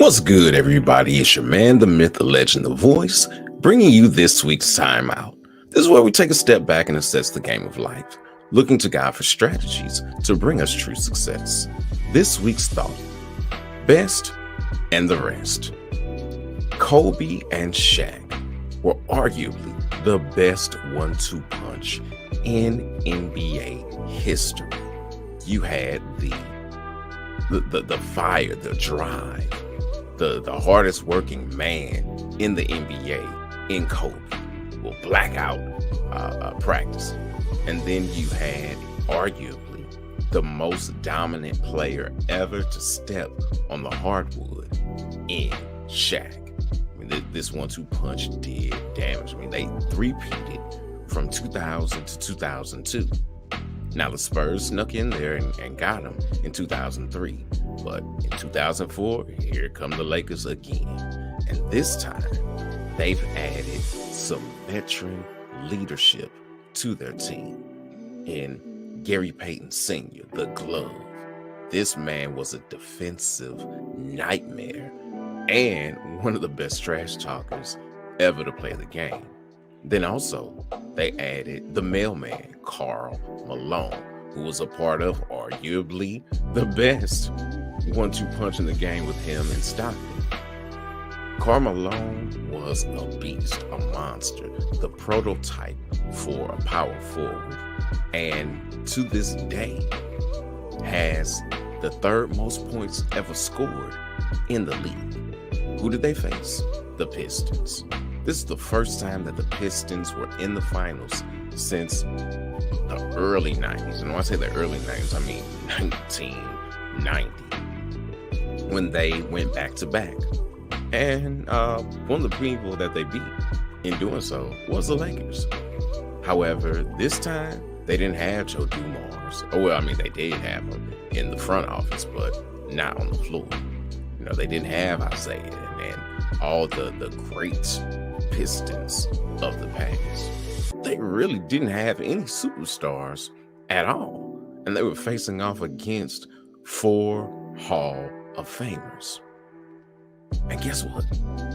What's good, everybody? It's your man, the myth, the legend, the voice, bringing you this week's timeout. This is where we take a step back and assess the game of life, looking to God for strategies to bring us true success. This week's thought: best and the rest. Kobe and Shaq were arguably the best 1-2 punch in NBA history. You had the fire, the drive, the hardest working man in the NBA in Kobe will black out practice. And then you had arguably the most dominant player ever to step on the hardwood in Shaq. I mean, this 1-2 punch did damage. I mean, they three-peated from 2000 to 2002. Now, the Spurs snuck in there and got him in 2003. But in 2004, here come the Lakers again. And this time, they've added some veteran leadership to their team in Gary Payton Sr., the glove. This man was a defensive nightmare and one of the best trash talkers ever to play the game. Then also, they added the mailman, Karl Malone, who was a part of arguably the best 1-2 punch in the game with him and Stockton. Karl Malone was a beast, a monster, the prototype for a power forward, and to this day has the third most points ever scored in the league. Who did they face? The Pistons. This is the first time that the Pistons were in the finals since the early 90s. And when I say the early 90s, I mean 1990, when they went back to back. And one of the people that they beat in doing so was the Lakers. However, this time they didn't have Joe Dumars. Oh, well, I mean, they did have him in the front office, but not on the floor. You know, they didn't have Isaiah and all the great Pistons of the past. They really didn't have any superstars at all. And they were facing off against 4 Hall of Famers. And guess what?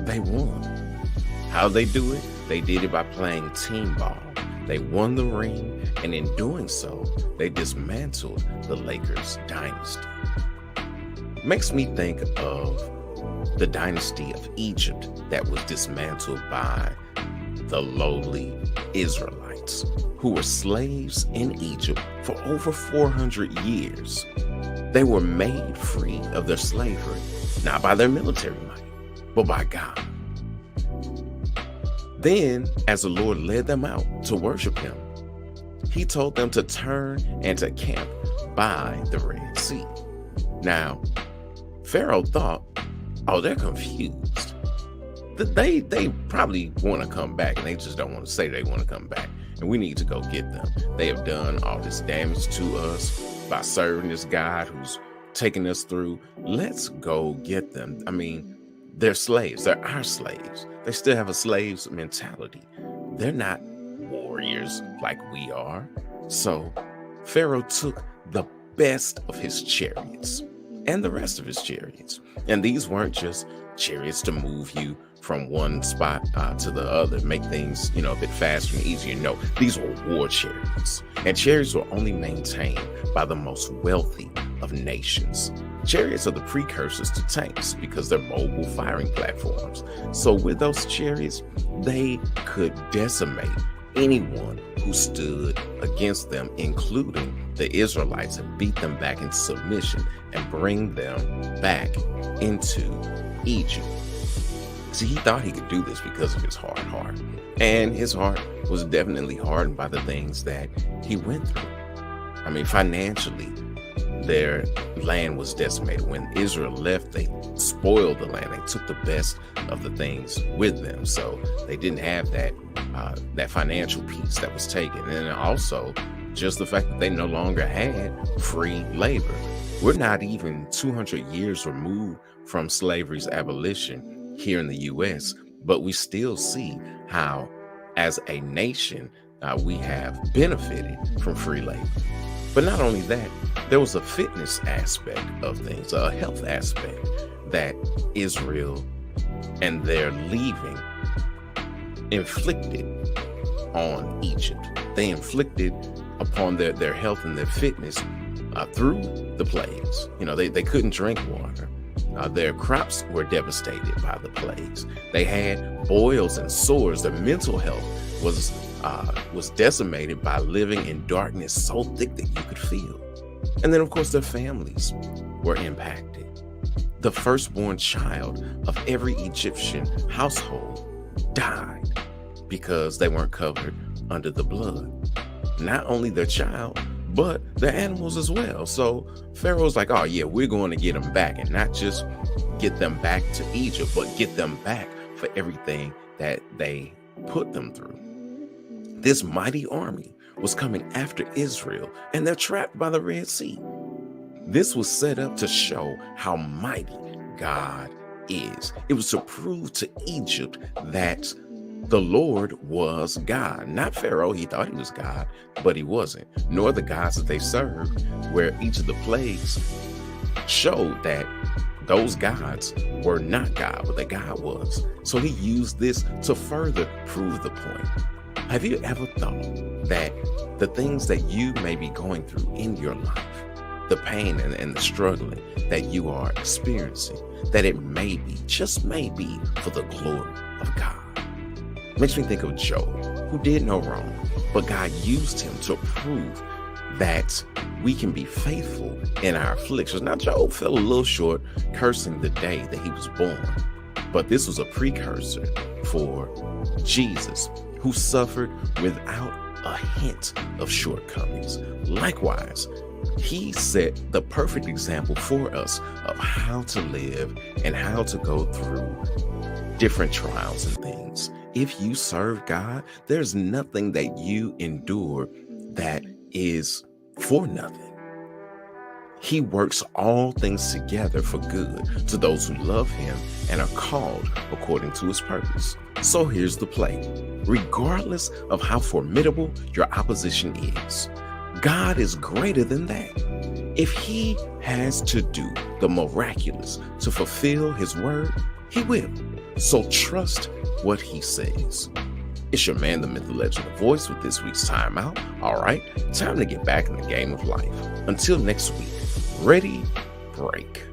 They won. How'd they do it? They did it by playing team ball. They won the ring, and in doing so, they dismantled the Lakers dynasty. Makes me think of the dynasty of Egypt that was dismantled by the lowly Israelites, who were slaves in Egypt for over 400 years. They were made free of their slavery, not by their military might, but by God. Then, as the Lord led them out to worship him, he told them to turn and to camp by the Red Sea. Now, Pharaoh thought, oh, they're confused. They probably want to come back, and they just don't want to say they want to come back. And we need to go get them. They have done all this damage to us by serving this God who's taking us through. Let's go get them. I mean, they're slaves. They're our slaves. They still have a slave's mentality. They're not warriors like we are. So Pharaoh took the best of his chariots and the rest of his chariots. And these weren't just chariots to move you from one spot to the other, make things, a bit faster and easier. No, these were war chariots. And chariots were only maintained by the most wealthy of nations. Chariots are the precursors to tanks because they're mobile firing platforms. So with those chariots, they could decimate anyone who stood against them, including the Israelites, and beat them back into submission and bring them back into Egypt. See, he thought he could do this because of his hard heart. And his heart was definitely hardened by the things that he went through. I mean, financially, their land was decimated. When Israel left, they spoiled the land. They took the best of the things with them. So they didn't have that financial piece that was taken. And also just the fact that they no longer had free labor. We're not even 200 years removed from slavery's abolition here in the U.S., but we still see how, as a nation, we have benefited from free labor. But not only that, there was a fitness aspect of things, a health aspect. that Israel and their leaving inflicted on Egypt. They inflicted upon their health and their fitness through the plagues. They couldn't drink water. Their crops were devastated by the plagues. They had boils and sores. Their mental health was decimated by living in darkness so thick that you could feel. And then, of course, their families were impacted. The firstborn child of every Egyptian household died because they weren't covered under the blood. Not only their child, but their animals as well. So Pharaoh's like, oh yeah, we're going to get them back, and not just get them back to Egypt, but get them back for everything that they put them through. This mighty army was coming after Israel, and they're trapped by the Red Sea. This was set up to show how mighty God is. It was to prove to Egypt that the Lord was God, not Pharaoh. He thought he was God, but he wasn't, nor the gods that they served, where each of the plagues showed that those gods were not God, but that God was. So he used this to further prove the point. Have you ever thought that the things that you may be going through in your life, the pain and the struggling that you are experiencing, that it may be, just may be, for the glory of God? Makes me think of Job, who did no wrong, but God used him to prove that we can be faithful in our afflictions. Now, Job fell a little short, cursing the day that he was born, but this was a precursor for Jesus, who suffered without a hint of shortcomings. Likewise, he set the perfect example for us of how to live and how to go through different trials and things. If you serve God, there's nothing that you endure that is for nothing. He works all things together for good to those who love him and are called according to his purpose. So here's the play. Regardless of how formidable your opposition is, God is greater than that. If he has to do the miraculous to fulfill his word, he will. So trust what he says. It's your man, the myth, the legend, the voice, with this week's Time Out. All right, time to get back in the game of life. Until next week, ready, break.